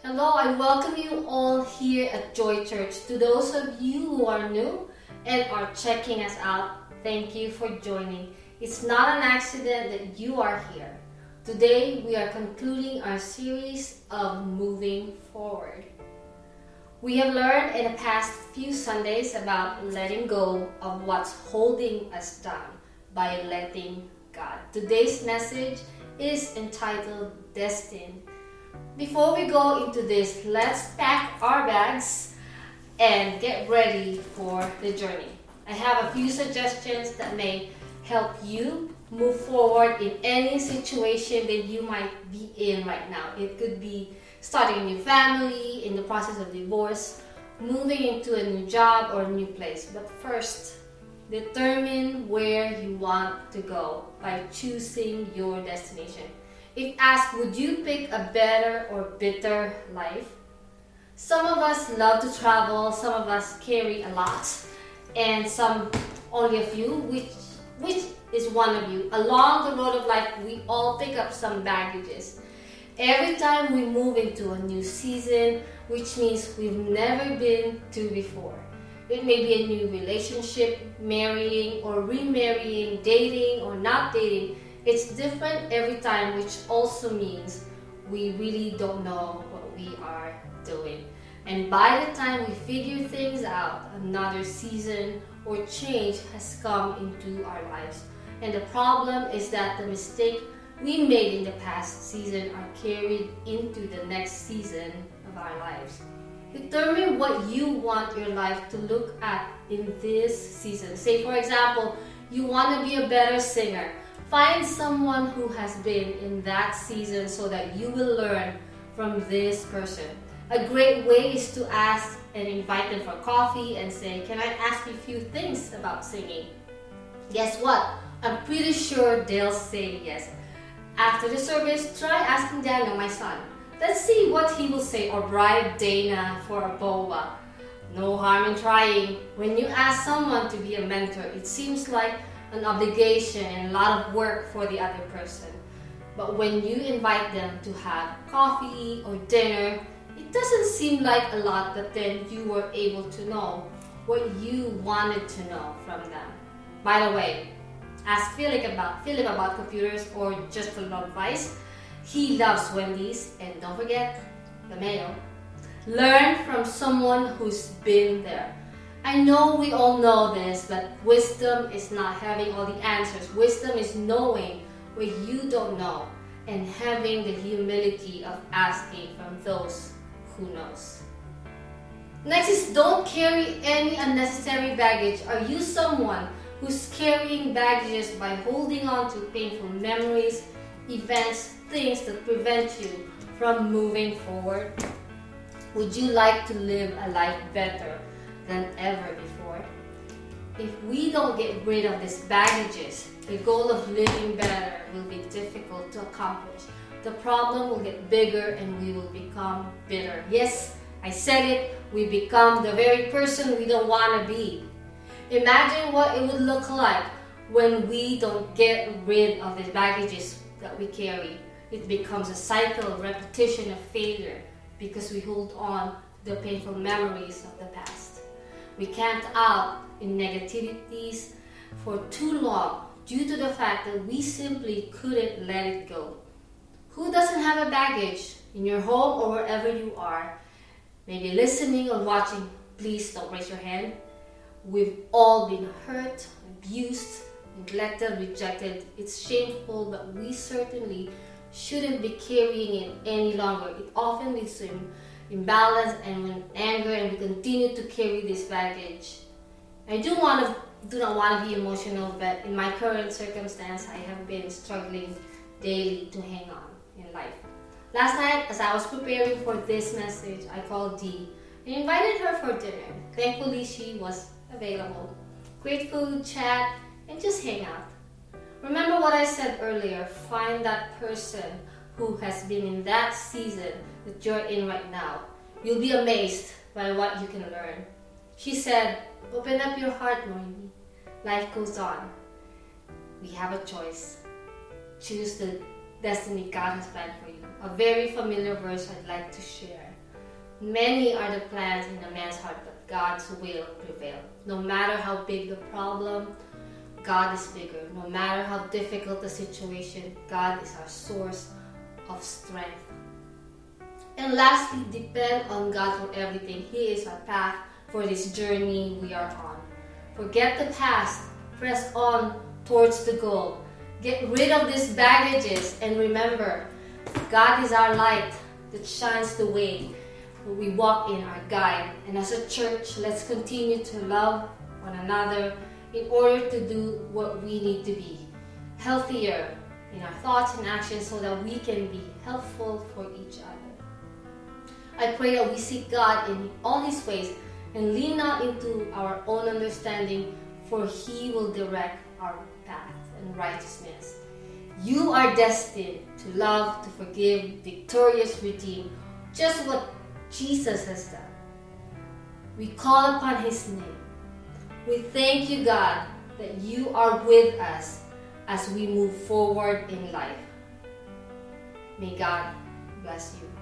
Hello, I welcome you all here at Joy Church. To those of you who are new and are checking us out, thank you for joining. It's not an accident that you are here. Today, we are concluding our series of moving forward. We have learned in the past few Sundays about letting go of what's holding us down by letting God. Today's message is entitled Destined. Before we go into this, let's pack our bags and get ready for the journey. I have a few suggestions that may help you move forward in any situation that you might be in right now. It could be starting a new family, in the process of divorce, moving into a new job or a new place. But first, determine where you want to go by choosing your destination. If asked, would you pick a better or bitter life? Some of us love to travel, some of us carry a lot, and some only a few, which is one of you. Along the road of life, we all pick up some baggages. Every time we move into a new season, which means we've never been to before. It may be a new relationship, marrying or remarrying, dating or not dating. It's different every time, which also means we really don't know what we are doing. And by the time we figure things out, another season or change has come into our lives. And the problem is that the mistake we made in the past season are carried into the next season of our lives. Determine what you want your life to look at in this season. Say, for example, you want to be a better singer. Find someone who has been in that season so that you will learn from this person. A great way is to ask and invite them for coffee and say, "Can I ask you a few things about singing?" Guess what? I'm pretty sure they'll say yes. After the service, try asking Daniel, my son. Let's see what he will say, or bribe Dana for a boba. No harm in trying. When you ask someone to be a mentor, it seems like an obligation and a lot of work for the other person. But when you invite them to have coffee or dinner, it doesn't seem like a lot, but then you were able to know what you wanted to know from them. By the way, ask Philip about computers or just a little advice. He loves Wendy's, and don't forget the mayo. Learn from someone who's been there. I know we all know this, but wisdom is not having all the answers. Wisdom is knowing what you don't know and having the humility of asking from those who knows. Next is don't carry any unnecessary baggage. Are you someone who's carrying baggages by holding on to painful memories, events, things that prevent you from moving forward? Would you like to live a life better than ever before? If we don't get rid of these baggages, the goal of living better will be difficult to accomplish. The problem will get bigger and we will become bitter. Yes, I said it, we become the very person we don't want to be. Imagine what it would look like when we don't get rid of the baggages that we carry. It becomes a cycle, repetition of failure because we hold on to the painful memories of the past. We camped out in negativities for too long due to the fact that we simply couldn't let it go. Who doesn't have a baggage in your home or wherever you are? Maybe listening or watching, please don't raise your hand. We've all been hurt, abused, neglected, rejected. It's shameful, but we certainly shouldn't be carrying it any longer. It often leads to imbalance and anger, and we continue to carry this baggage. I do not want to be emotional, but in my current circumstance, I have been struggling daily to hang on in life. Last night, as I was preparing for this message, I called Dee and invited her for dinner. Thankfully, she was available. Great food, chat, and just hang out. Remember what I said earlier, find that person who has been in that season that you're in right now. You'll be amazed by what you can learn. She said, open up your heart, Noemi. Life goes on. We have a choice. Choose the destiny God has planned for you. A very familiar verse I'd like to share. Many are the plans in a man's heart, but God's will prevail. No matter how big the problem, God is bigger. No matter how difficult the situation, God is our source of strength. And lastly, depend on God for everything. He is our path for this journey we are on. Forget the past. Press on towards the goal. Get rid of these baggages and remember, God is our light that shines the way we walk in, our guide. And as a church, let's continue to love one another in order to do what we need to be. Healthier in our thoughts and actions so that we can be helpful for each other. I pray that we seek God in all His ways and lean not into our own understanding, for He will direct our path and righteousness. You are destined to love, to forgive, victorious, redeem, just what Jesus has done. We call upon His name. We thank you, God, that you are with us as we move forward in life. May God bless you.